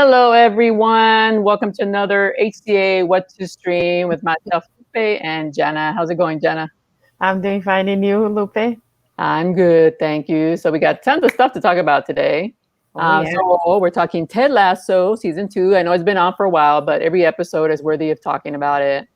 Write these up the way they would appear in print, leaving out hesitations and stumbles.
Hello, everyone. Welcome to another HCA What to Stream with myself, Lupe, and Jana. How's it going, Jana? I'm doing fine, and you, Lupe? I'm good, thank you. So we got tons of stuff to talk about today. Oh yeah. So we're talking Ted Lasso season 2. I know it's been on for a while, but every episode is worthy of talking about it.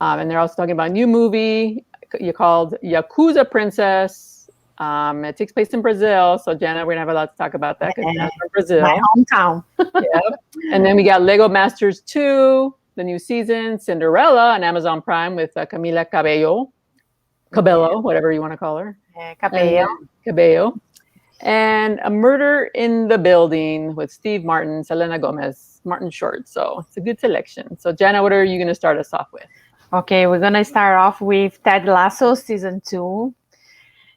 And they're also talking about a new movie you called Yakuza Princess. It takes place in Brazil. So Jana, we're gonna have a lot to talk about that because Jana's from My Brazil. hometown. Yep. And then we got Lego Masters 2, the new season, Cinderella on Amazon Prime with Camila Cabello, whatever you want to call her. And Cabello. then Cabello. And A Murder in the Building with Steve Martin, Selena Gomez, Martin Short. So it's a good selection. So Jana, what are you going to start us off with? Okay, we're gonna start off with Ted Lasso season 2.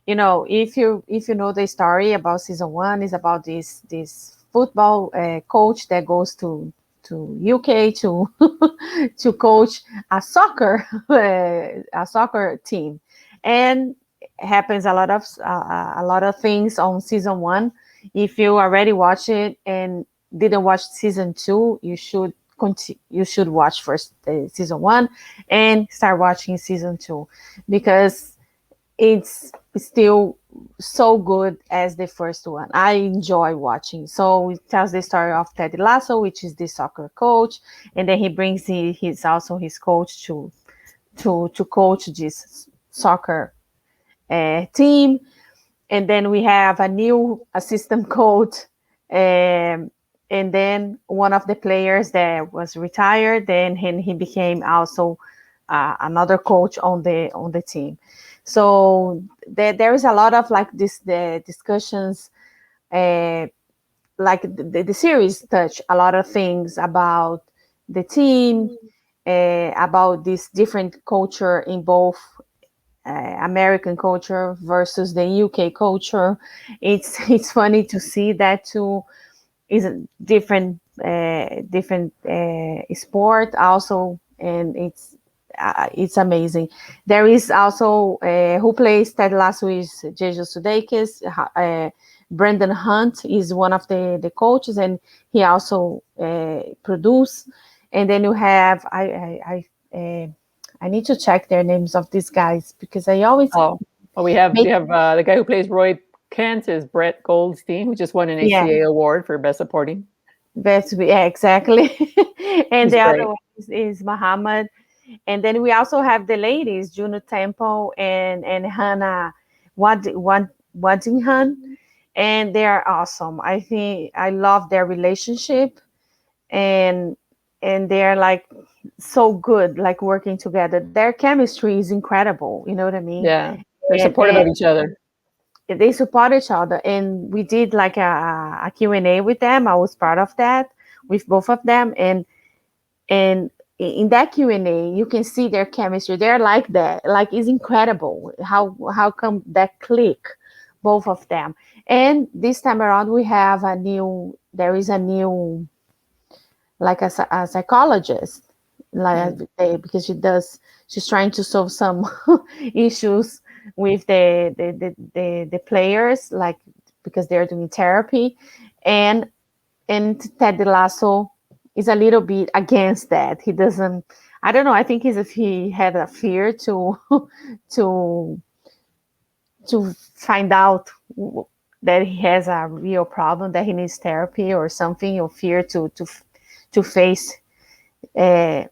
You know, if you know the story about season 1, is about this football coach that goes to UK to to coach a soccer team, and happens a lot of things on season 1. If you already watch it and didn't watch season 2, you should watch first season 1 and start watching season 2, because it's still so good as the first one. I enjoy watching. So it tells the story of Ted Lasso, which is the soccer coach, and then he brings he's also his coach to coach this soccer team. And then we have a new assistant coach, and then one of the players that was retired, then he became also another coach on the team. So there is a lot of like the discussions, like the series touch a lot of things about the team, about this different culture in both American culture versus the UK culture. It's funny to see that too. Is a different sport also, and it's amazing. There is also who plays Ted Lasso is Jesus Sudeikis. Brendan Hunt is one of the coaches, and he also produce. And then you have I need to check their names of these guys, because I always Well, we have make the guy who plays Roy Kent is Brett Goldstein, who just won an yeah. HCA award for Best Supporting. Yeah, exactly. And He's the other great. one is Muhammad. And then we also have the ladies, Juno Temple and Hannah Waddingham, and they are awesome. I think I love their relationship, and they're like so good, like working together. Their chemistry is incredible. You know what I mean? Yeah, they're supportive And of each other. they support each other, and we did like a Q&A with them. I was part of that with both of them, and in that Q&A you can see their chemistry. They're like that, like it's incredible how come that click, both of them. And this time around we have there is a new, like a psychologist, like because she's trying to solve some issues with the players, like because they're doing therapy. And and Ted Lasso is a little bit against that. He doesn't. I don't know. I think he had a fear to to find out that he has a real problem, that he needs therapy or something, or fear to face. Uh,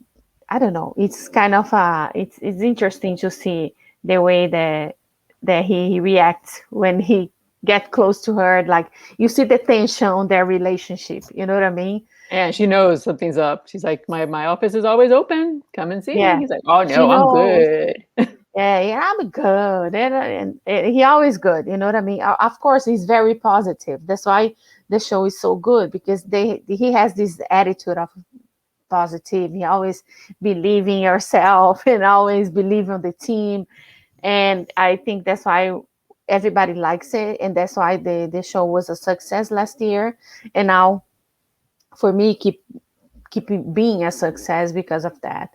I don't know. It's kind of it's interesting to see the way that he reacts when he get close to her. Like, you see the tension on their relationship. You know what I mean? And she knows something's up. She's like, my office is always open. Come and see me. Yeah, He's like, oh she no, I'm knows. good. Yeah, I'm good, and he always good. You know what I mean? Of course, he's very positive. That's why the show is so good, because he has this attitude of positive. He always believe in yourself and always believe in the team, and I think that's why everybody likes it, and that's why the show was a success last year, and now for me keep being a success because of that.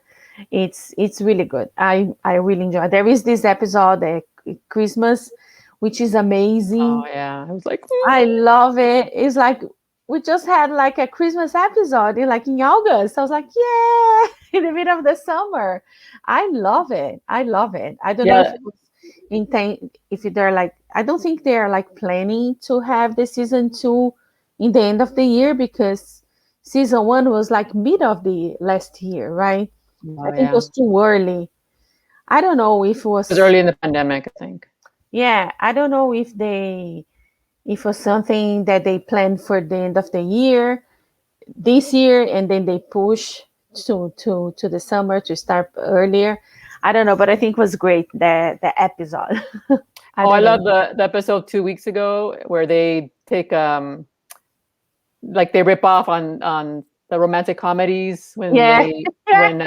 It's really good. I really enjoy. There is this episode at Christmas, which is Oh amazing. yeah. I was like, I love it. It's like we just had like a Christmas episode like in August. I was like, yeah, in the middle of the summer. I love it. I love it. I don't know if Yeah, it was if they're like, I don't think they're like planning to have the season two in the end of the year, because season one was like mid of the last year, right? oh I think it yeah. was too early. I don't know if it It was was, early in the pandemic, I think. yeah, I don't know if they, if it was something that they planned for the end of the year this year, and then they push to the summer to start earlier. I don't know, but I think it was great, the episode. I Oh, I don't love know. the episode 2 weeks ago where they take like they rip off on the romantic comedies when Yeah. they when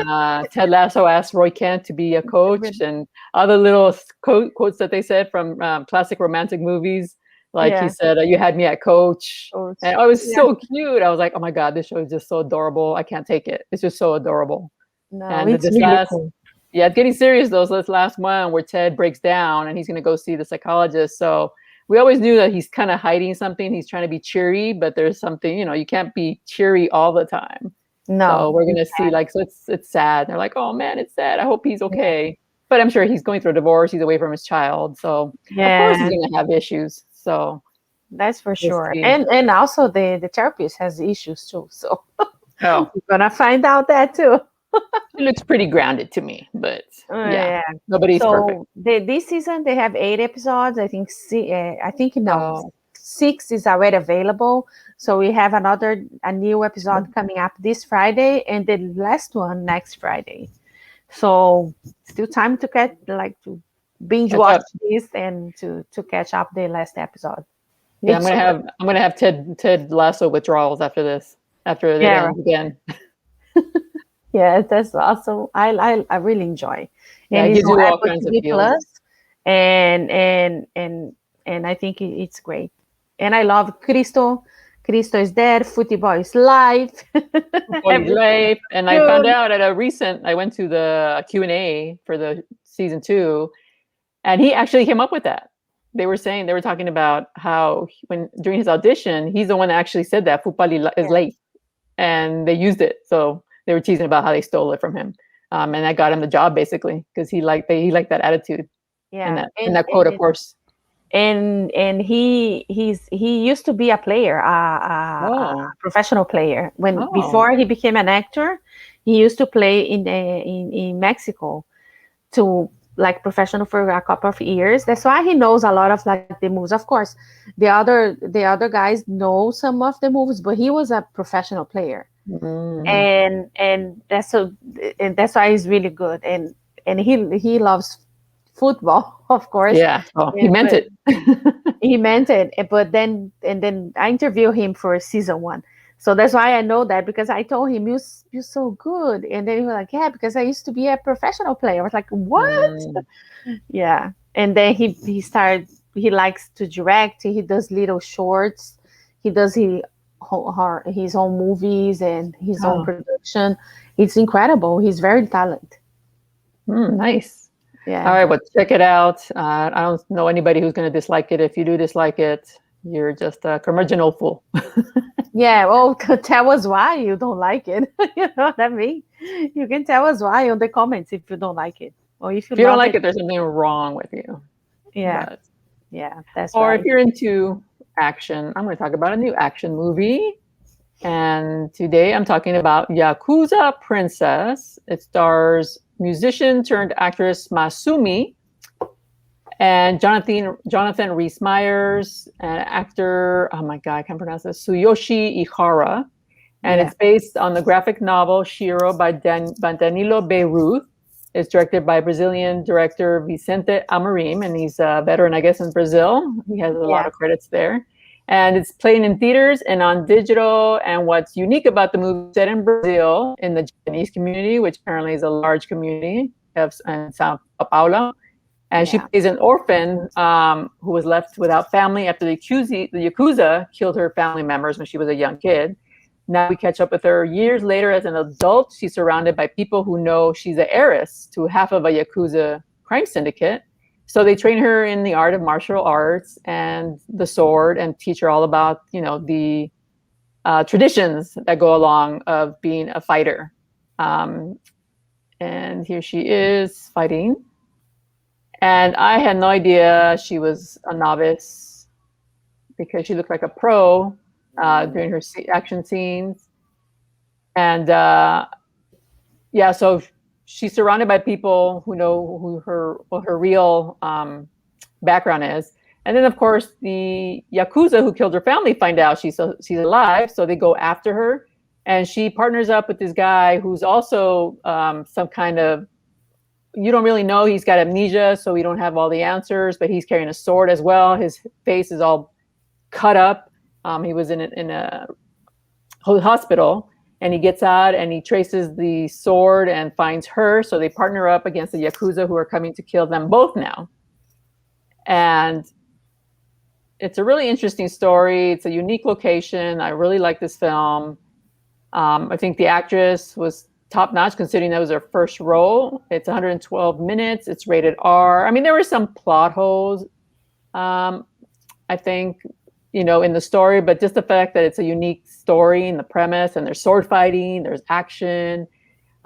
Ted Lasso asked Roy Kent to be a coach, and other little quotes that they said from classic romantic movies. Like he Yeah. said, "You had me at coach," Coach. and it was Yeah. so cute. I was like, "Oh my god, this show is just so adorable. I can't take it. It's just so adorable." No, And it's this really last cool. yeah, it's getting serious though. So this last one where Ted breaks down and he's going to go see the psychologist. So we always knew that he's kind of hiding something. He's trying to be cheery, but there's something, you can't be cheery all the time. So No. we're going to see, like, so it's sad. They're like, oh man, it's sad. I hope he's Yeah. okay. But I'm sure he's going through a divorce. He's away from his child. So of course he's Yeah, going to have issues. So that's for we'll sure. see. And also the therapist has issues too. So Oh, we're gonna find out that too. it looks pretty grounded to me, but yeah, Yeah. nobody's perfect. So this season they have 8 episodes. I think I think no, Oh, 6 is already available. So we have a new episode coming up this Friday, and the last one next Friday. So still time to to binge catch watch up. this and to catch up the last episode. Yeah, It's I'm gonna have Ted Lasso withdrawals after this, after it yeah, ends again. yeah, that's awesome. I really enjoy, Yeah, and it it's gives on you all Apple kinds of TV feels. Plus, and I think it's great. And I love Cristo. Cristo is there. Football is live. Poli's Everything life, and I found good. out at I went to the Q&A for the season 2, and he actually came up with that. They were talking about how when during his audition, he's the one that actually said that football is Yeah, late, and they used it. So they were teasing about how they stole it from him, and that got him the job basically because he liked that attitude and yeah, that quote, of course. and he used to be a player, a Oh, professional player. When oh, before he became an actor, he used to play in Mexico to like professional for a couple of years. That's why he knows a lot of like the moves. Of course, the other guys know some of the moves, but he was a professional player, mm, and that's why he's really good. And he loves football, of course. yeah. Oh, he And meant but it. he meant it. But then I interviewed him for season one. So that's why I know that, because I told him you're so good. And then he was like, yeah, because I used to be a professional player. I was like, what? Mm. Yeah. And then he started, he likes to direct. He does little shorts. He does his own movies and his own Oh, production. It's incredible. He's very talented. nice. All Yeah. right, well, check it out. I don't know anybody who's going to dislike it. If you do dislike it, you're just a curmudgeon fool. Yeah, well, tell us why you don't like it. You know what I mean? You can tell us why on the comments if you don't like it, or if you If you don't love like it. it, there's something wrong with you. Yeah, But yeah, that's or if right. you're into action, I'm going to talk about a new action movie. And today I'm talking about Yakuza Princess. It stars musician turned actress Masumi and Jonathan Rhys Meyers and actor, oh my god, I can't pronounce this, Tsuyoshi Ihara. And Yeah, it's based on the graphic novel Shiro by Danilo Beirut. It's directed by Brazilian director Vicente Amorim, and he's a veteran, I guess, in Brazil. He has a lot yeah, of credits there. And it's playing in theaters and on digital. And what's unique about the movie, set in Brazil, in the Japanese community, which apparently is a large community in Sao Paulo. And she yeah, plays an orphan who was left without family after the Yakuza killed her family members when she was a young kid. Now we catch up with her years later as an adult. She's surrounded by people who know she's the heiress to half of a Yakuza crime syndicate. So they train her in the art of martial arts and the sword and teach her all about, traditions that go along of being a fighter. And here she is fighting. And I had no idea she was a novice because she looked like a pro during her action scenes. And yeah, so she's surrounded by people who know what her real background is. And then, of course, the Yakuza who killed her family find out she's alive, so they go after her. And she partners up with this guy who's also some kind of, you don't really know, he's got amnesia, so we don't have all the answers, but he's carrying a sword as well. His face is all cut up. He was in a hospital, and he gets out and he traces the sword and finds her. So they partner up against the Yakuza who are coming to kill them both now. And it's a really interesting story. It's a unique location. I really like this film. I think the actress was top notch considering that was her first role. It's 112 minutes. It's rated R. I mean, there were some plot holes, I think, in the story, but just the fact that it's a unique story and the premise, and there's sword fighting, there's action.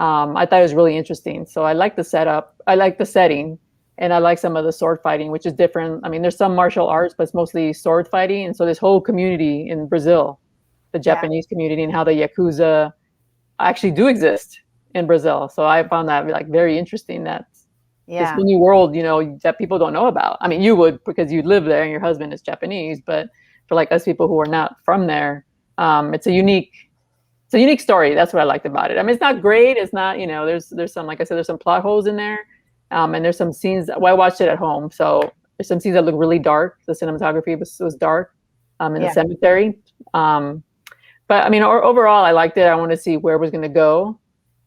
I thought it was really interesting. So I like the setup. I like the setting. And I like some of the sword fighting, which is different. I mean, there's some martial arts, but it's mostly sword fighting. And so this whole community in Brazil, the Japanese community, and how the Yakuza actually do exist in Brazil. So I found that like very interesting, that this whole new world, that people don't know about. I mean, you would, because you live there and your husband is Japanese, but for like us people who are not from there, it's a unique story. That's what I liked about it. I mean, it's not great. It's not, there's some, like I said, there's some plot holes in there. And there's some scenes, I watched it at home, so there's some scenes that look really dark. The cinematography was dark in the cemetery. But I mean, overall, I liked it. I want to see where it was going to go.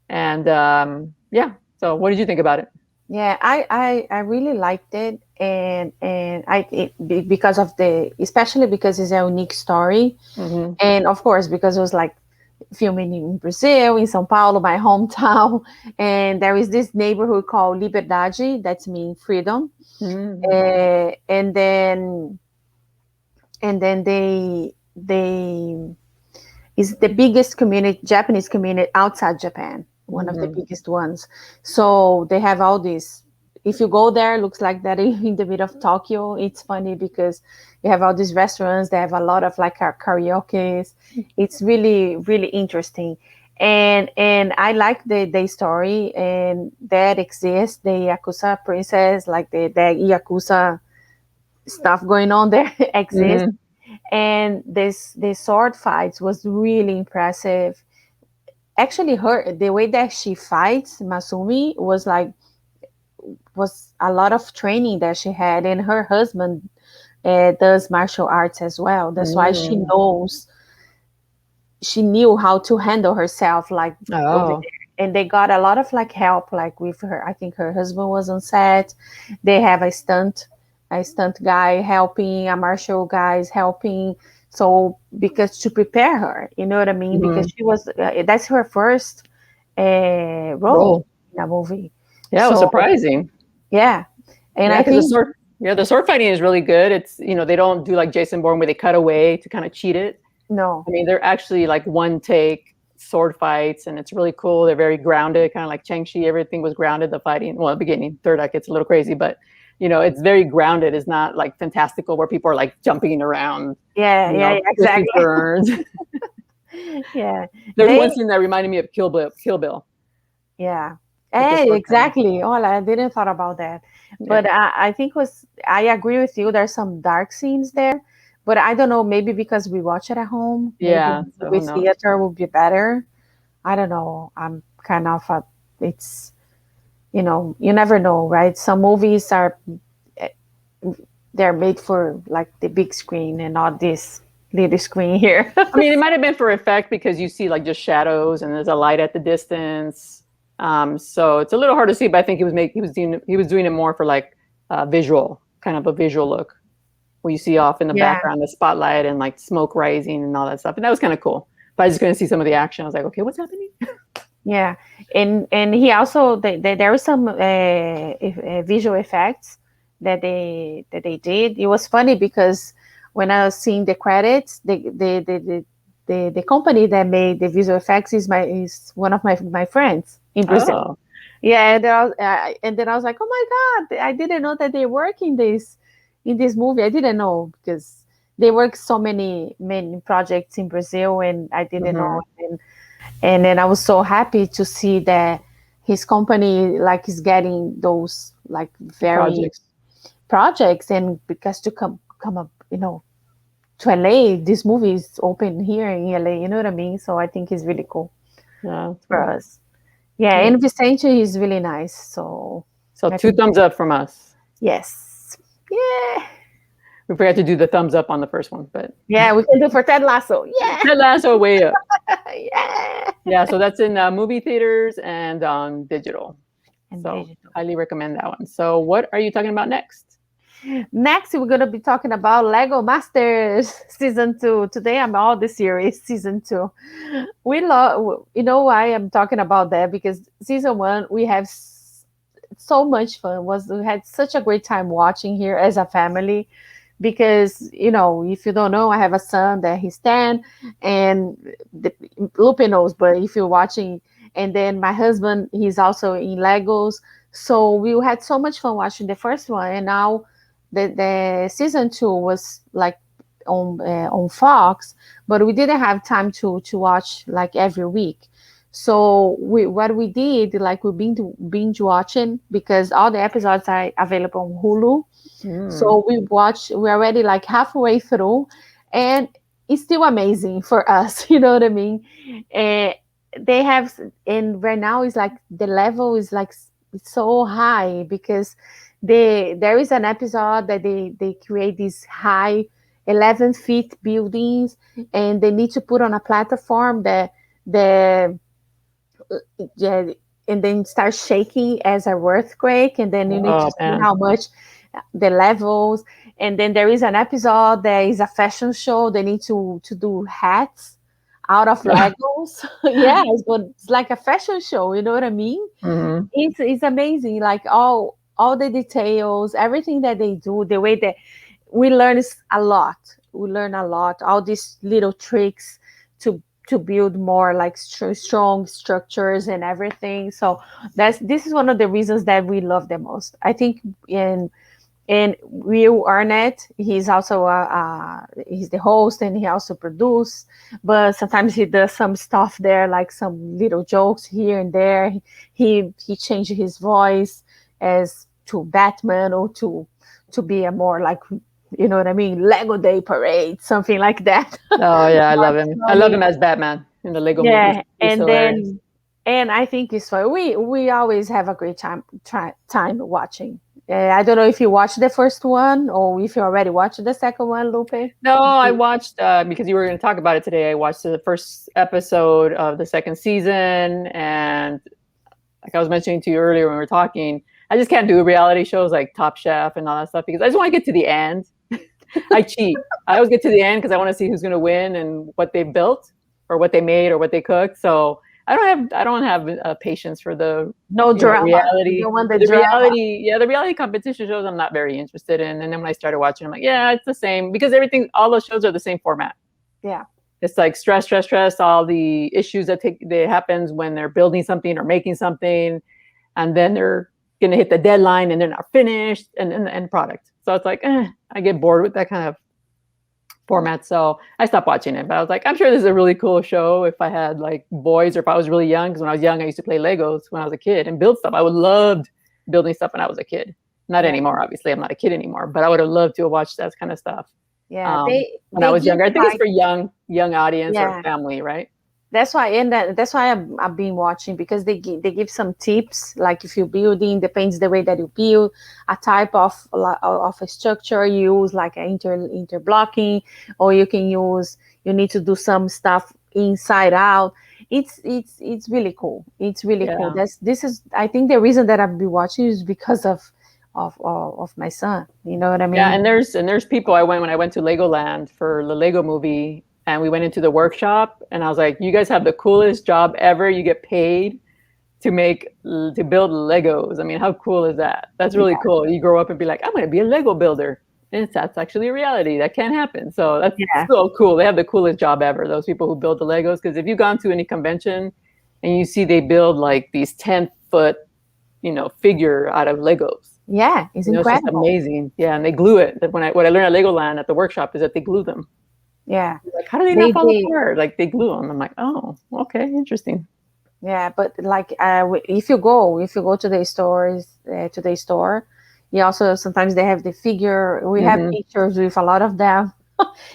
And so what did you think about it? Yeah, I really liked it. And because of especially because it's a unique story. Mm-hmm. And of course, because it was like filming in Brazil, in São Paulo, my hometown, and there is this neighborhood called Liberdade, that's mean freedom. Mm-hmm. And then they is the biggest Japanese community outside Japan, one of the biggest ones. So they have all this. If you go there, it looks like that in the middle of Tokyo. It's funny because you have all these restaurants. They have a lot of like karaoke's. It's really, really interesting. And I like the story, and that exists. The Yakuza Princess, like the Yakuza stuff going on there exists. Mm-hmm. And the sword fights was really impressive. Actually, the way that she fights, Masumi, was a lot of training that she had, and her husband does martial arts as well. That's why she knew how to handle herself over there. And they got a lot of like help, like with her. I think her husband was on set. They have a stunt guy helping, a martial guy is helping. So because to prepare her, you know what I mean? Mm-hmm. Because she was that's her first role in a movie. Yeah, it was surprising. Yeah. And I think the sword fighting is really good. It's, they don't do like Jason Bourne where they cut away to kind of cheat it. No. I mean, they're actually like one take sword fights, and it's really cool. They're very grounded, kind of like Chang-Chi. Everything was grounded, the fighting. Well, at the beginning, third act gets a little crazy, but it's very grounded. It's not like fantastical where people are like jumping around. Yeah, exactly. Burns. Yeah. There's one scene that reminded me of Kill Bill. Yeah. Hey, exactly. Oh, I didn't thought about that. But I think I agree with you. There's some dark scenes there, but I don't know, maybe because we watch it at home. Yeah. Maybe with theater will be better. I don't know. I'm kind of it's, you never know, right? Some movies they're made for like the big screen and not this little screen here. I mean, it might have been for effect because you see like just shadows and there's a light at the distance. So it's a little hard to see, but I think he was doing it more for like visual, kind of a visual look, where you see off in the background the spotlight and like smoke rising and all that stuff, and that was kind of cool. But I was just going to see some of the action. I was like, okay, what's happening? Yeah, and he also there was some visual effects that they did. It was funny because when I was seeing the credits, the the company that made the visual effects is one of my friends in Brazil. Oh. Yeah, and then I was like, oh my God, I didn't know that they work in this movie. I didn't know because they work so many projects in Brazil, and I didn't know. Mhm. And then I was so happy to see that his company like is getting those like very Projects. projects, and because to come up, to LA, this movie is open here in LA. You know what I mean? So I think it's really cool Yeah, that's for cool. us. Yeah, Yeah. and Vicente is really nice. So So I 2 think thumbs up from us. yes, yeah, We forgot to do the thumbs up on the first one, but yeah, we can do for Ted Lasso. Yeah, Ted Lasso way up. yeah, Yeah, so that's in movie theaters and on digital. and So digital. highly recommend that one. So what are you talking about next? Next, we're gonna be talking about Lego Masters season 2. Today, I'm all the series season 2. We love, why I'm talking about that because season 1 we have so much fun. We had such a great time watching here as a family because if you don't know, I have a son that he's 10, and Lupe knows, but if you're watching, and then my husband, he's also in Legos, so we had so much fun watching the first one, and now the season 2 was like on Fox, but we didn't have time to watch like every week. So what we did, like we binge watching because all the episodes are available on Hulu. Mm. So we're already like halfway through, and it's still amazing for us. You know what I mean? And they have, and right now it's like the level is like so high because there is an episode that they create these high 11 feet buildings, and they need to put on a platform that the yeah, and then start shaking as a earthquake, and then you need to Oh see man. how much the levels. And then there is an episode that is a fashion show. They need to do hats out of Legos. Yeah, it's like a fashion show. You know what I mean? Hmm. It's amazing. Like all the details, everything that they do, the way that we learn is a lot. We learn a lot. All these little tricks to build more like strong structures and everything. So this is one of the reasons that we love the most. I think and Will Arnett, he's also he's the host and he also produces, but sometimes he does some stuff there, like some little jokes here and there. He changed his voice as to Batman or to be a more like, you know what I mean, Lego Day Parade, something like that. Oh yeah, I love More him. I love funny. him as Batman in the Lego movies. Yeah, He's hilarious. and I think it's fun. We always have a great time watching. I don't know if you watched the first one or if you already watched the second one, Lupe. No, I watched because you were going to talk about it today. I watched the first episode of the second season, and like I was mentioning to you earlier when we were talking, I just can't do reality shows like Top Chef and all that stuff because I just want to get to the end. I cheat. I always get to the end because I want to see who's going to win and what they built or what they made or what they cooked. So I don't have patience for the No drama. You reality. don't want the The drama. reality, yeah, the reality competition shows I'm not very interested in. And then when I started watching, I'm like, yeah, it's the same because everything, all those shows are the same format. Yeah. It's like stress, stress, stress. All the issues that happens when they're building something or making something, and then they're gonna hit the deadline and they're not finished, and then the end product. So it's like, I get bored with that kind of format. So I stopped watching it. But I was like, I'm sure this is a really cool show if I had like boys or if I was really young. Because when I was young, I used to play Legos when I was a kid and build stuff. I would loved building stuff when I was a kid. Not Yeah. anymore, obviously. I'm not a kid anymore, but I would have loved to have watched that kind of stuff Yeah. when I They was give younger. I think it's like, for young audience or yeah. family, right? That's why I've been watching because they give some tips, like if you're building, depends the way that you build a type of a structure, you use like an interblocking, or you need to do some stuff inside out. It's really cool. It's really cool. Yeah. This is, I think, the reason that I've been watching is because of my son. You know what I Yeah, mean? and there's people when I went to Legoland for the Lego movie, and we went into the workshop, and I was like, "You guys have the coolest job ever. You get paid to build Legos. I mean, how cool is that? That's really Yeah. cool. You grow up and be like, I'm going to be a Lego builder." that's actually a reality. That can happen. So that's Yeah. so cool. They have the coolest job ever, those people who build the Legos. Because if you've gone to any convention and you see they build like these 10-foot, figure out of Legos. Yeah, it's It's just incredible. amazing. Yeah, and they glue it. What I learned at Legoland at the workshop is that they glue them. Yeah. Like, how do they not They fall they apart? Like they glue them. I'm like, oh, okay, interesting. yeah, but like if you go to the store, you also sometimes they have the figure. We have Hmm. pictures with a lot of them.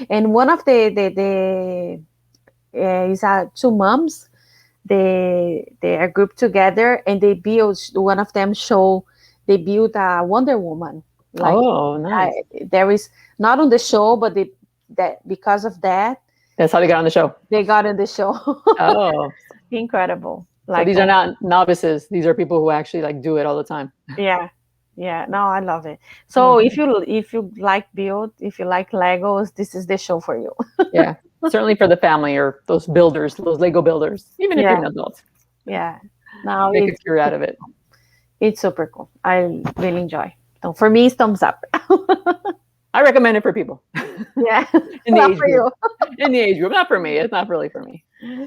And one of the is two moms. They are grouped together and they build. One of them show they build a Wonder Woman. Like Oh, nice. there is not on the show, but that because of that That's how they got on the show. they got in the show. Oh, Incredible. so Like these are not novices. These are people who actually like do it all the time. yeah, yeah. No, I love it. So Oh, if you like build, if you like Legos, this is the show for you. yeah, certainly for the family or those builders, those Lego builders. Even if you're Yeah, an adult, yeah. No, make a career out of it. it's super cool. I really enjoy. So for me, it's thumbs up. I recommend it for people Yeah, in the not age for group. you. In the age group, not for me. It's not really for me.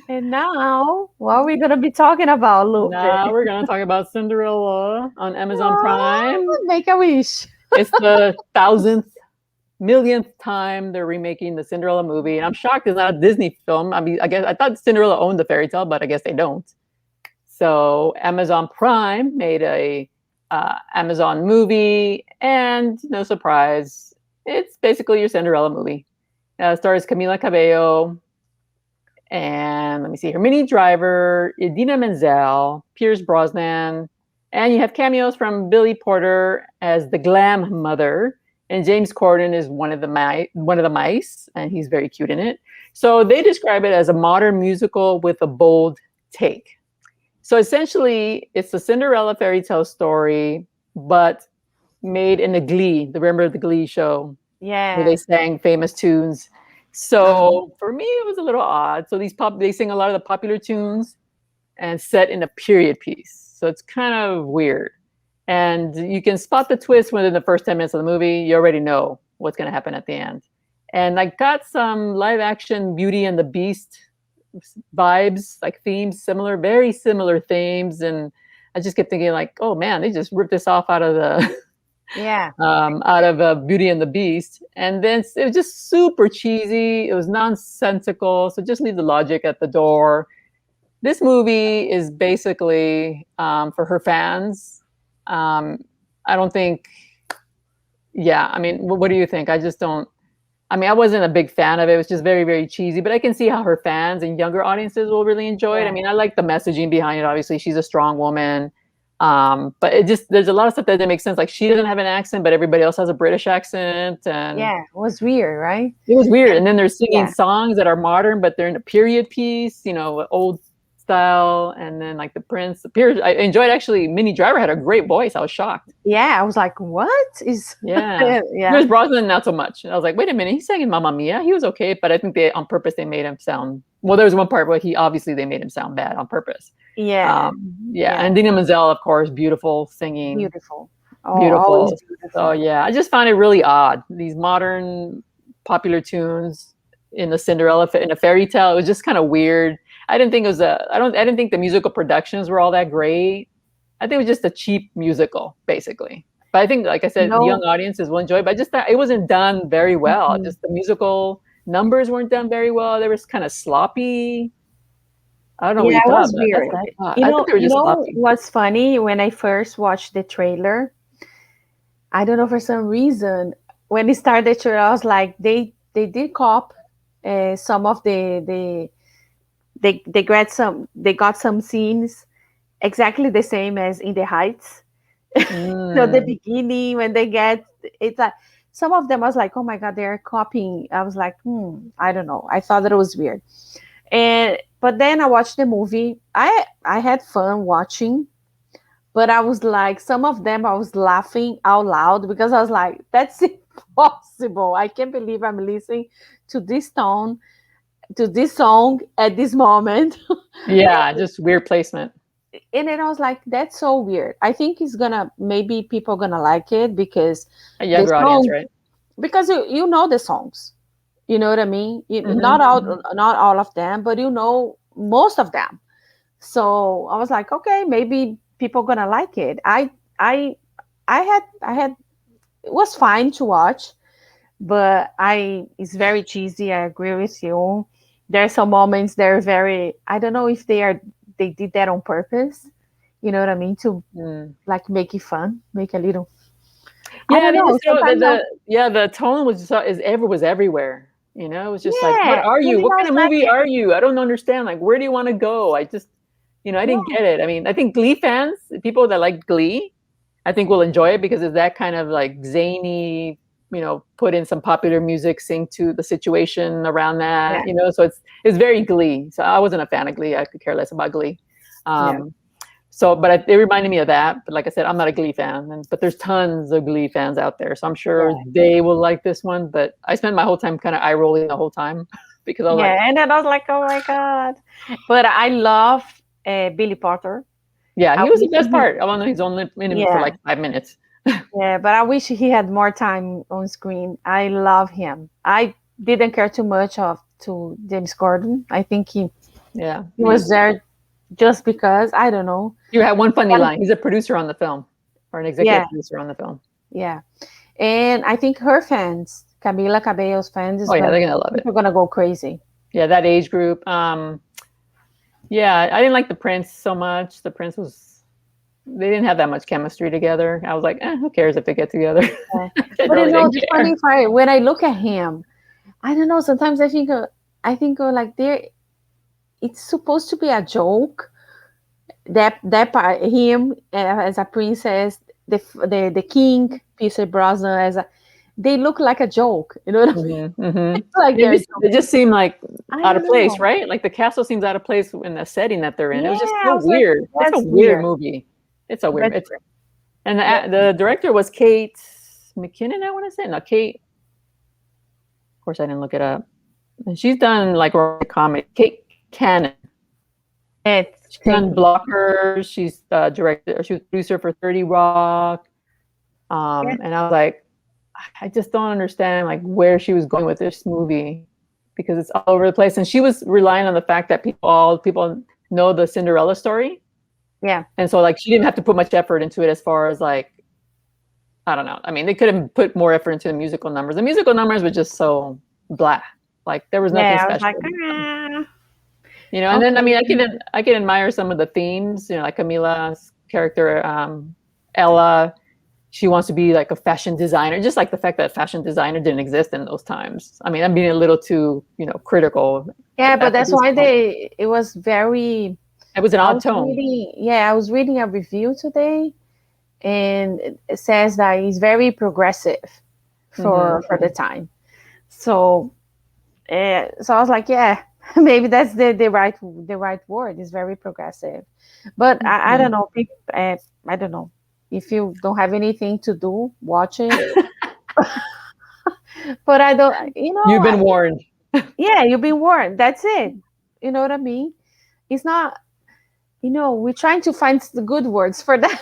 And now, what are we gonna be talking about, Lupe? Now we're gonna talk about Cinderella on Amazon Prime. Oh, make a wish. It's the thousandth, millionth time they're remaking the Cinderella movie, and I'm shocked it's not a Disney film. I mean, I guess I thought Cinderella owned the fairy tale, but I guess they don't. So Amazon Prime made a Amazon movie, and no surprise, it's basically your Cinderella movie. It stars Camila Cabello, and let me see here, Minnie Driver, Idina Menzel, Pierce Brosnan, and you have cameos from Billy Porter as the glam mother, and James Corden is one of the mice, and he's very cute in it. So they describe it as a modern musical with a bold take. So essentially, it's a Cinderella fairy tale story, but made in the Glee. Remember the Glee show where Yeah. they sang famous tunes. So for me, it was a little odd. So they sing a lot of the popular tunes and set in a period piece. So it's kind of weird. And you can spot the twist within the first 10 minutes of the movie. You already know what's going to happen at the end. And I got some live action Beauty and the Beast vibes, like themes, very similar themes. And I just kept thinking, like, oh man, they just ripped this off out of the Yeah. Beauty and the Beast. And then it was just super cheesy. It was nonsensical. So just leave the logic at the door. This movie is basically for her fans. I don't think, yeah, I mean, what do you think? I just don't. I mean, I wasn't a big fan of it. It was just very, very cheesy, but I can see how her fans and younger audiences will really enjoy it. I Yeah. mean, I like the messaging behind it. Obviously, she's a strong woman. But there's a lot of stuff that doesn't make sense. Like she doesn't have an accent, but everybody else has a British accent. And Yeah. It was weird, right? it was weird. And then they're singing Yeah. songs that are modern, but they're in a period piece, old style. And then like I enjoyed actually, Minnie Driver had a great voice. I was shocked. Yeah. I was like, what is? Yeah. Yeah. Pierce Brosnan, not so much. I was like, wait a minute, he's singing Mamma Mia. He was okay, but I think on purpose they made him sound. Well, there was one part where they made him sound bad on purpose. Yeah. Yeah, and Dina Menzel, of course, beautiful singing, Beautiful. Oh, beautiful. always beautiful. So yeah, I just found it really odd. These modern popular tunes in a fairy tale. It was just kind of weird. I didn't think the musical productions were all that great. I think it was just a cheap musical, basically. But I think, like I said, the young audiences will enjoy it. But I just thought it wasn't done very well. Mhm. Just the musical numbers weren't done very well. They were kind of sloppy. I don't know what Yeah, you it thought, was but that's weird. what I thought. I thought they were just sloppy. What's funny? When I first watched the trailer, I don't know, for some reason, when it started the trailer, I was like, they did cop some of they got some scenes exactly the same as in the Heights. So the beginning when they get it's like some of them I was like, oh my god, they're copying. I was like, I don't know. I thought that it was weird. But then I watched the movie. I had fun watching, but I was like, some of them I was laughing out loud because I was like, that's impossible. I can't believe I'm listening to this tone, to this song at this moment. Yeah, just weird placement. And then I was like, that's so weird. I think maybe people gonna like it because A younger audience, right? because you know the songs. You know what I mean? Mhm. Not all of them, but you know most of them. So I was like, okay, maybe people gonna like it. I I had it was fine to watch, but I it's very cheesy. I agree with you. There are some moments they're very, I don't know if they did that on purpose. You know what I mean? To Mm. like make it fun, make a little, I Yeah, don't they know. just throw Sometimes I, the tone was just, was everywhere. You know, it was just like, what yeah, are you? and then What I kind was of like, movie are you? I don't understand. Like, where do you want to go? I just, I didn't yeah, get it. I mean, I think Glee fans, people that like Glee, I think will enjoy it because it's that kind of like zany, put in some popular music, sing to the situation around yeah, that, so it's very Glee. So I wasn't a fan of Glee. I could care less about Glee. yeah, Um, so, but it reminded me of that. But like I said, I'm not a Glee fan, but there's tons of Glee fans out there. So I'm sure yeah, they will like this one. But I spent my whole time kind of eye rolling the whole time because I was like, yeah. And then I was like, oh my god! But I love Billy Potter. yeah, I he was the wish best he, part. I don't know, he's only in it for yeah, like 5 minutes. yeah. But I wish he had more time on screen. I love him. I didn't care too much of to James Gordon. I think Yeah. he was there just because, I don't know. You had one funny But line. He's a producer on the film, or an yeah, executive producer on the film. yeah. And I think her fans, Camila Cabello's fans, Oh is yeah, gonna they're gonna love it. people gonna go crazy. Yeah, that age group. Yeah, I didn't like the Prince so much. The Prince was they didn't have that much chemistry together. I was like, who cares if they get together? Yeah. I But you really know, didn't the care. funny part, when I look at him, I don't know. Sometimes I think like there, it's supposed to be a joke. That part, him as a princess, the king, Pierce Brosnan as a, they look like a joke. You know what I mean? Mm-hmm, mm-hmm. It's like They they're just they joking. just seem like I out don't of place, know. right? Like the castle seems out of place in the setting that they're in. It was just Yeah, I so was like, weird. It's a that's weird weird. movie. It's a weird. That's It's weird. and That's the director was Kate McKinnon. I want to say no Kate. Of course, I didn't look it up. And she's done like romantic comedy. Kate Cannon. it's She's thank done you. Blockers. She's directed. Or she was producer for 30 Rock. Yeah, And I was like, I just don't understand like where she was going with this movie because it's all over the place. And she was relying on the fact that people know the Cinderella story, yeah, and so like she didn't have to put much effort into it as far as like I don't know. I mean, they could have put more effort into the musical numbers. The musical numbers were just so blah. Like there was nothing yeah. I was special like, about them. ah, And then I mean, okay, I can admire some of the themes. Like Camila's character, Ella. She wants to be like a fashion designer, just like the fact that fashion designer didn't exist in those times. I mean, I'm being a little too, critical yeah. But after that's this why point. it was very. It was an I odd was tone. reading, yeah, I was reading a review today, and it says that it's very progressive Hmm. for the time. So, so I was like, yeah, maybe that's the right word. It's very progressive. But I Hmm. don't know. I don't know if you don't have anything to do, watch it. But I don't. You've been warned. Yeah, you've been warned. That's it. You know what I mean? It's not. We're trying to find the good words for that.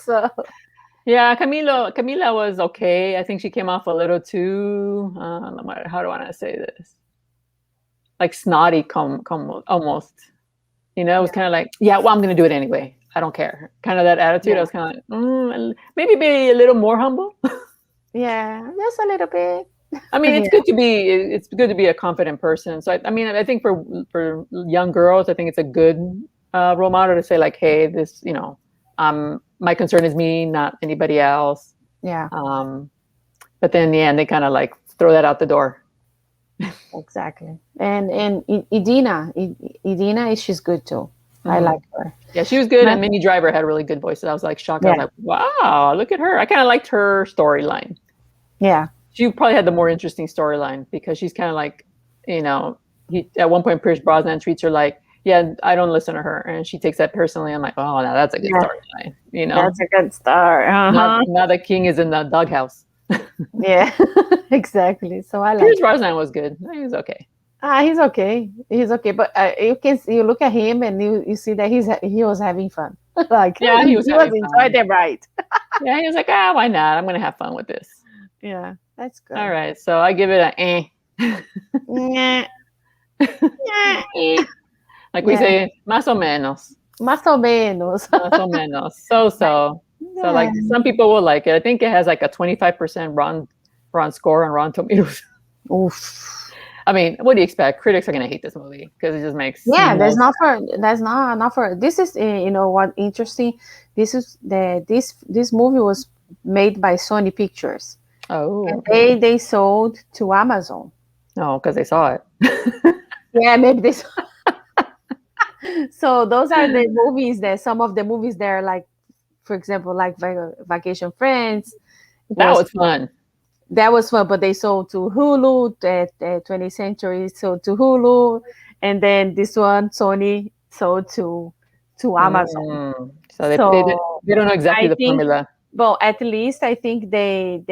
So Yeah, Camila was okay. I think she came off a little too. How do I want to say this? Like snotty, almost. It was yeah, kind of like, yeah, well, I'm going to do it anyway. I don't care. Kind of that attitude. I yeah, was kind of like, maybe be a little more humble. yeah, just a little bit. I mean, Yeah, it's good to be a confident person. So I mean, I think for young girls, I think it's a good role model to say like, hey, this, my concern is me, not anybody else. yeah, Um, but then, yeah, and they kind of like throw that out the door. exactly. And Idina, she's good too. I Hmm. like her. Yeah, she was good, Not, and Minnie Driver had really good voices. I was like shocked. I was yeah, like, wow, look at her. I kind of liked her storyline. yeah, She probably had the more interesting storyline because she's kind of like, you know, at one point Pierce Brosnan treats her like, yeah, I don't listen to her, and she takes that personally. I'm like, oh, now that's a good yeah. storyline. That's a good start. Not Uh-huh. now the king is in the doghouse. Yeah, exactly. So I like Pierce her. Brosnan was good. He was okay. He's okay. He's okay. But you look at him and you see that he was having fun. Like Yeah, he was he was having enjoying fun. the ride. Yeah, he was like, why not? I'm gonna have fun with this. Yeah. That's good. All right, so I give it a eh. Nah. Nah, eh. Like we Yeah, say, más o menos. más o menos. Más o menos. So. So Yeah. like some people will like it. I think it has like a 25% Rotten score on Rotten Tomatoes. Oof. I mean, what do you expect? Critics are gonna hate this movie because it just makes Yeah, no there's sense. not for that's not for this is you know what interesting. This is this movie was made by Sony Pictures. And Oh, they sold to Amazon. no, because they saw it. Yeah, maybe this. So those are the movies that some of the movies there, like for example, like Vacation Friends That was was fun. that was fun, but they sold to Hulu. That 20th Century sold to Hulu, and then this one Sony sold to Amazon. So they, they So they don't know exactly I the think, formula. well, at least I think they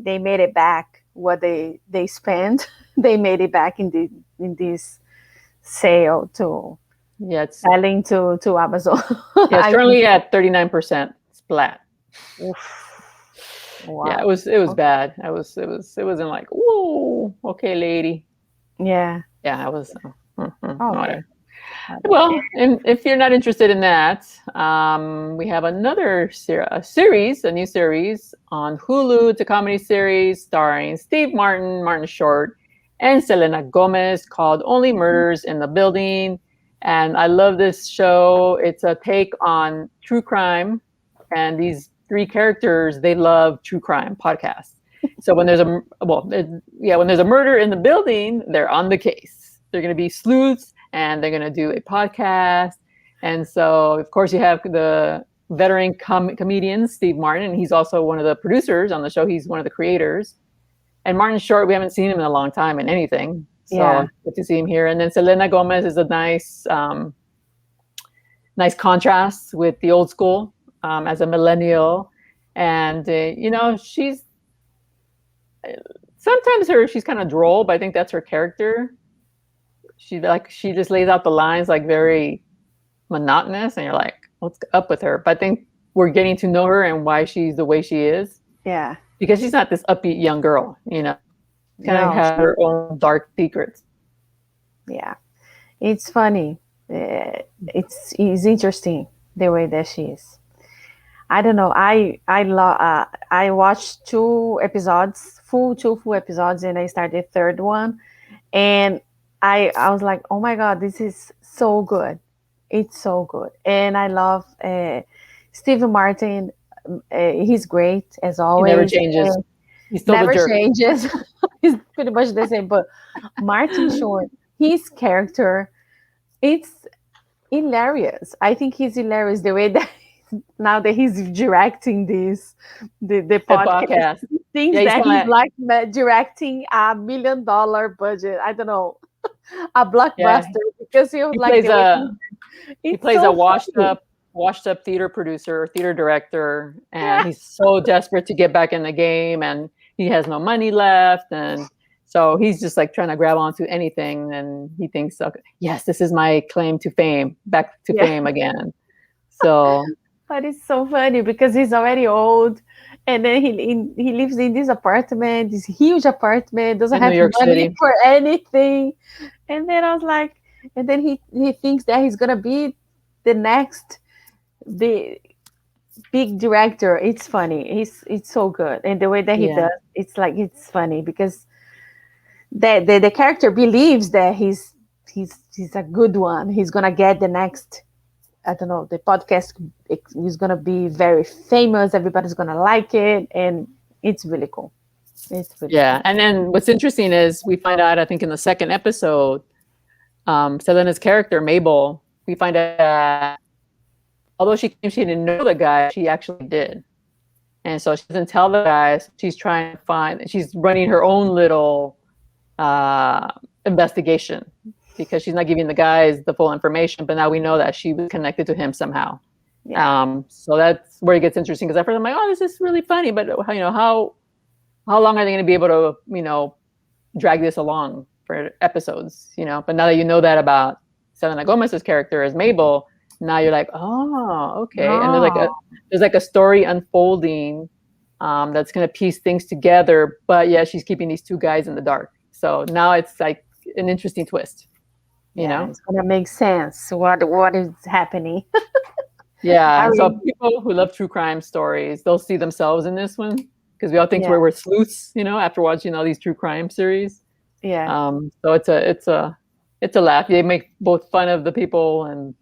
made it back what they spent. They made it back in this sale to Yeah, selling to Amazon. it's I think. currently at 39% splat. Oof. Yeah, Wow. it was Okay. bad. It wasn't like, whoa, okay, lady. Yeah. Yeah, I was Okay. whatever. Okay. Well, and if you're not interested in that, we have another series, a new series on Hulu. It's a comedy series starring Steve Martin, Martin Short, and Selena Gomez called Only Murders in the Building. And I love this show. It's a take on true crime. And these three characters, they love true crime podcasts. So when there's when there's a murder in the building, they're on the case. They're going to be sleuths and they're going to do a podcast. And so, of course, you have the veteran comedian, Steve Martin, and he's also one of the producers on the show. He's one of the creators. And Martin Short, we haven't seen him in a long time in anything. Yeah. So good to see him here. And then Selena Gomez is a nice contrast with the old school as a millennial. And, she's sometimes she's kind of droll, but I think that's her character. She just lays out the lines like very monotonous, and you're like, what's up with her? But I think we're getting to know her and why she's the way she is, Yeah. because she's not this upbeat young girl, kind of No. has her own dark secrets. Yeah. It's funny. It's interesting the way that she is. I don't know. I watched two full episodes, and I started third one, and I was like, oh my god, this is so good. It's so good, and I love Stephen Martin. He's great as He never always. changes. He's still the Never jerk. changes. He's pretty much the same. But Martin Short, his character, it's hilarious. I think he's hilarious the way that now that he's directing the The podcast. podcast. He thinks Yeah, he's that kind he's of like directing $1 million budget. I don't know, a yeah. blockbuster, because he was He like plays the way a he it's plays a so funny. washed up theater producer, theater director, Yeah, and he's so desperate to get back in the game, and he has no money left, and so he's just like trying to grab onto anything, and he thinks, okay, yes, this is my claim to fame, back to yeah. fame again. So But it's so funny because he's already old, and then he lives in this apartment, this huge apartment, doesn't in New have York money City, for anything. And then I was like, and then he thinks that he's gonna be the next the big director. It's funny. It's so good, and the way that he yeah, does, it's like it's funny because the character believes that he's a good one. He's gonna get the next. I don't know. The podcast is gonna be very famous. Everybody's gonna like it, and it's really cool. It's really cool. yeah. And then what's interesting is we find out, I think, in the second episode, Selena's character Mabel, we find out that although she claims she didn't know the guy, she actually did. And so she doesn't tell the guys. She's running her own little investigation because she's not giving the guys the full information. But now we know that she was connected to him somehow. Yeah. So that's where it gets interesting, because at first I'm like, oh, this is really funny. But, how long are they going to be able to, drag this along for episodes, But now that you know that about Selena Gomez's character as Mabel, now you're like, oh, okay. And Oh, there's like a story unfolding that's going to piece things together. But yeah, she's keeping these two guys in the dark. So now it's like an interesting twist, you Yeah, know? it's gonna make sense. What is happening? I Yeah. So mean, people who love true crime stories, they'll see themselves in this one because we all think yeah, we're sleuths, you know, after watching all these true crime series. yeah, So it's a laugh. They make both fun of the people and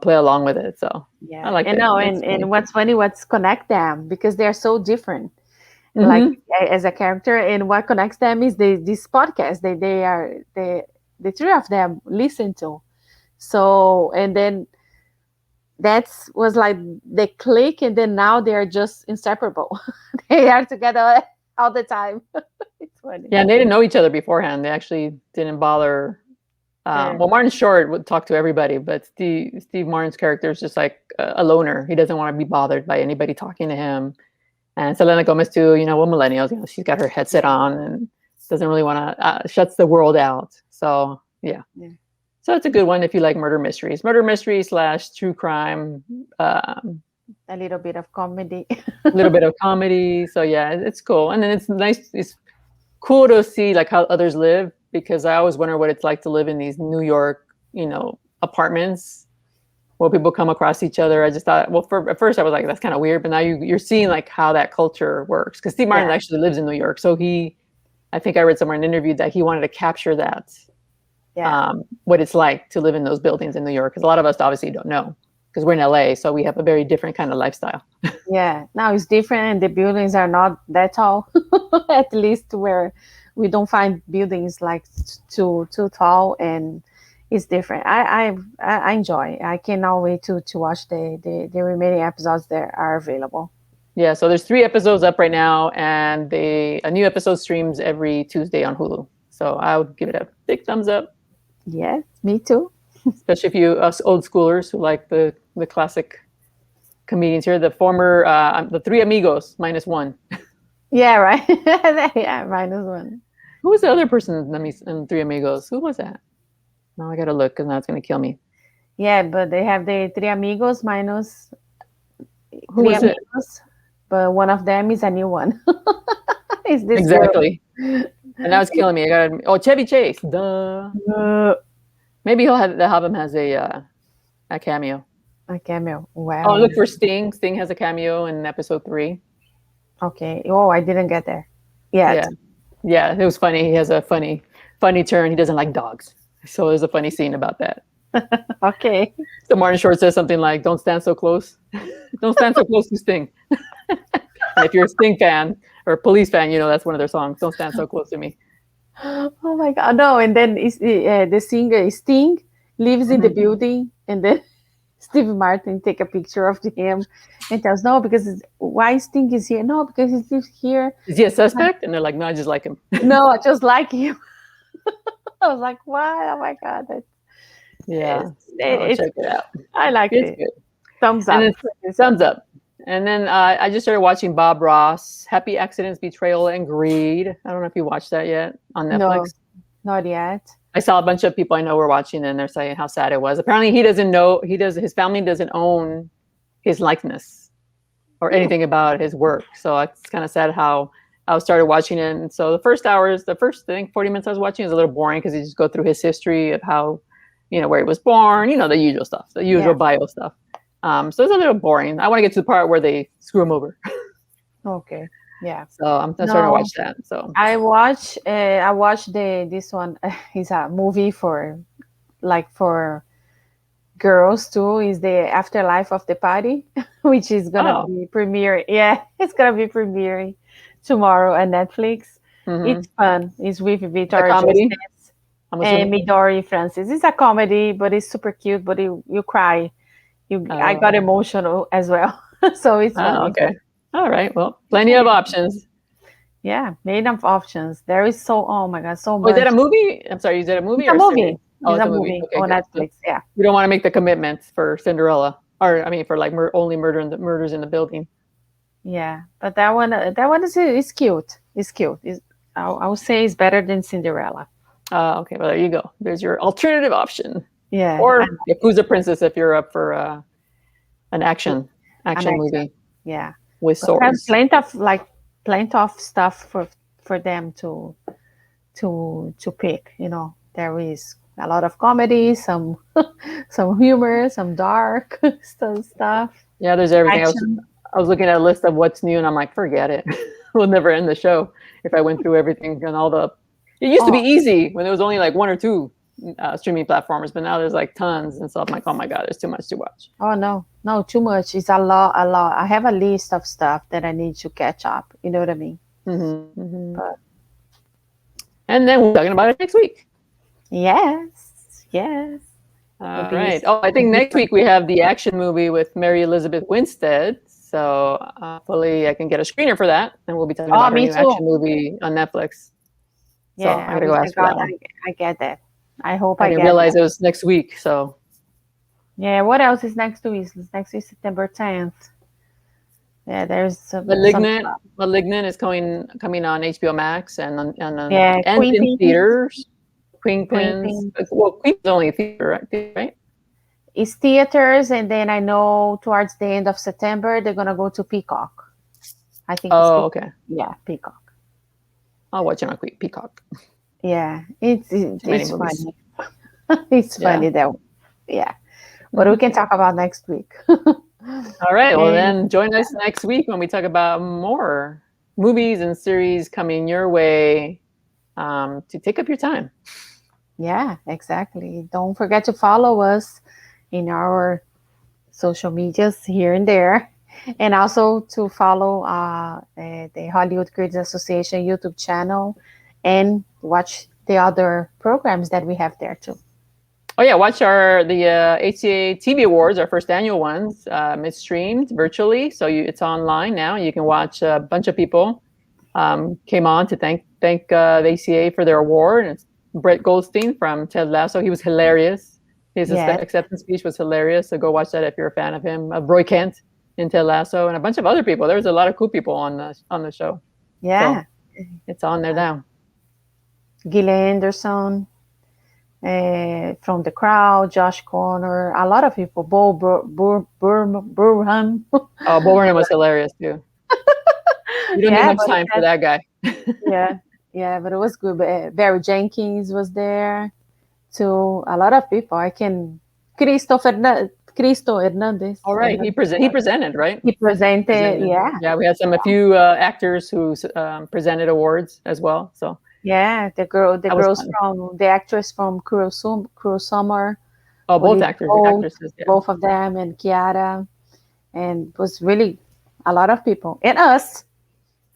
play along with it. So I yeah. like And it. no, It's funny. and what's funny, what's connect them because they're so different, like Hmm. as a character. And what connects them is this podcast. They are the three of them listen to. So and then that's was like they click, and then now they are just inseparable. They are together all the time. It's funny. Yeah, and they didn't know each other beforehand. They actually didn't bother. Yeah, Well, Martin Short would talk to everybody, but Steve Martin's character is just like a loner. He doesn't want to be bothered by anybody talking to him. And Selena Gomez too. We're millennials. She's got her headset yeah, on and doesn't really want to shuts the world out. So yeah. yeah. So it's a good one if you like murder mystery / true crime, A little bit of comedy. a little bit of comedy. So yeah, it's cool. And then it's nice. It's cool to see like how others live because I always wonder what it's like to live in these New York, apartments where people come across each other. I just thought, well, at first I was like, that's kind of weird, but now you're seeing like how that culture works. Because Steve Martin Yeah, actually lives in New York, so I think I read somewhere in an interview that he wanted to capture that, yeah, what it's like to live in those buildings in New York. Because a lot of us obviously don't know because we're in LA, so we have a very different kind of lifestyle. yeah. Now it's different, and the buildings are not that tall. At least where we don't find buildings like too tall, and it's different. I enjoy. I cannot wait to watch the remaining episodes that are available. Yeah, so there's 3 episodes up right now, and a new episode streams every Tuesday on Hulu. So I would give it a big thumbs up, Yes, me too. especially if you us old schoolers who like the classic comedians here. The three amigos minus one. Yeah, right. Yeah, -1. Who was the other person in Three Amigos? Who was that? Now I gotta look because now it's gonna kill me. Yeah, but they have the three amigos minus Who three was it? amigos, but one of them is a new one. Is this girl? Exactly. And now it's killing me. Chevy Chase. Duh. Uh, Maybe they'll have him has a cameo. a cameo. Oh, Wow. look for Sting. Sting has a cameo in episode 3. Okay. Oh, I didn't get there Yeah. yet. Yeah, it was funny. He has a funny turn. He doesn't like dogs. So there's a funny scene about that. Okay. So Martin Short says something like, "Don't stand so close. Don't stand so close to Sting." And if you're a Sting fan or a Police fan, that's one of their songs. Don't stand so close to me. Oh my God. No, and then the singer Sting lives in the Mhm. building, and then Steve Martin take a picture of him and tells no because why Sting is here? No, because he lives here. Is he a suspect? And they're like, "No, I just like him." No, I just like him. I was like, what? Oh my God. Yeah, I'll It's check it out. I liked It's it. good. Thumbs And up. it's thumbs up. And then I just started watching Bob Ross, Happy Accidents, Betrayal, and Greed. I don't know if you watched that yet on No, Netflix. not yet. I saw a bunch of people I know were watching and they're saying how sad it was. Apparently he doesn't know, his family doesn't own his likeness or anything about his work. So it's kind of sad how I started watching it. And so the first thing, 40 minutes I was watching was a little boring because he just go through his history of how, where he was born, the usual stuff, the usual Yeah. bio stuff. So it's a little boring. I want to get to the part where they screw him over. Okay. Yeah. So I'm starting to No, watch that. So I watched this one. It's a movie for girls too. Is the Afterlife of the Party, which is gonna oh, be premiering. Yeah, it's gonna be premiering tomorrow on Netflix. mm-hmm. It's fun. It's with It's a Victoria comedy. Justice I'm and assuming. Midori Francis. It's a comedy, but it's super cute. But you cry. I got Oh, emotional as well. So it's funny. okay. All right. Well, plenty of options. Yeah, made of options. There is oh my God, so Oh, is that much. a movie? I'm sorry, is that a It's movie a or a series? movie. Oh, It's it's a a movie. movie Okay, on good. So Netflix. Yeah. you don't want to make the commitment for Cinderella, or I mean, for like only murders in the building. Yeah. But that one is cute. It's cute. I would say it's better than Cinderella. Okay, well there you go. There's your alternative option, Yeah. or Yakuza Princess if you're up for an action An action. movie. Yeah. with There's swords. plenty of stuff for them to pick. There is a lot of comedy, some some humor, some dark stuff, Yeah, there's everything. action. I was looking at a list of what's new, and I'm like, forget it. We'll never end the show if I went through everything and all the. It used to be Oh, easy when there was only like one or two streaming platforms, but now there's like tons, and so I'm like, oh my god, there's too much to watch. oh no, no, too much. It's a lot, a lot. I have a list of stuff that I need to catch up. You know what I mean? But And then we're talking about it next week. yes, yes. It'll All be, right. Oh, I think it'll be next fun. week we have the action movie with Mary Elizabeth Winstead. So hopefully I can get a screener for that, and we'll be talking Oh, about her me new too. action movie on Netflix. So Yeah, I I gotta go wish I ask for got that one. I get that. I hope I I didn't get realize that. it was next week. So Yeah, what else is next week? Next week, September 10th. Yeah, there's some Malignant, stuff. Malignant is coming on HBO Max Yeah, and Queen in Pins. theaters. Queen Queenpins. Pins. Well, Queen's only a theater, right? It's theaters, and then I know towards the end of September they're gonna go to Peacock. I think it's Oh, Peacock. okay. Yeah, Peacock. I'll watch it on Peacock. Yeah, Too many it's movies. funny. It's Yeah. funny that yeah. But we can talk about next week. All right. Well, And then join us next week when we talk about more movies and series coming your way to take up your time. yeah, exactly. Don't forget to follow us in our social medias here and there, and also to follow the Hollywood Critics Association YouTube channel and watch the other programs that we have there too. Oh yeah, watch the HCA TV Awards, our first annual ones. It's streamed virtually, so it's online now. You can watch a bunch of people came on to thank the ACA for their award. And it's Brett Goldstein from Ted Lasso. He was hilarious. His Yeah, acceptance speech was hilarious. So go watch that if you're a fan of him. Roy Kent in Ted Lasso, and a bunch of other people. There was a lot of cool people on the show. yeah. So it's on there now. Gillian Anderson from The Crowd, Josh Corner, a lot of people. Burham. Oh, Bo Burnham was hilarious too. You don't need Yeah, much but time for that guy. yeah, yeah, but it was good. But, Barry Jenkins was there too. A lot of people. Cristo Hernandez. All right, he presented, right? He presented. Presented. Yeah, Yeah, we had a few actors who presented awards as well. So yeah. The that was girls fun. from the actress from Cruel Summer. Oh, both Olivia actresses. Yeah. both of them, and Kiara, and it was really a lot of people, and us.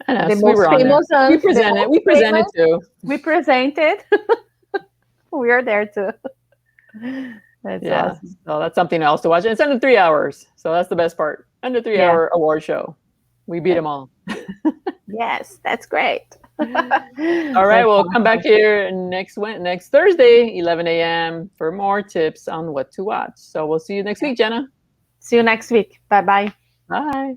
And The us, we most were on there. famous us. We presented too. We presented. We are there too. That's Yeah, awesome. so that's something else to watch. And it's under 3 hours, so that's the best part. Under 3 hour award show. We beat them all. Yes, that's great. All right, we'll come back here next Thursday, 11 a.m. for more tips on what to watch. So we'll see you next week, Jenna. See you next week. Bye-bye. Bye.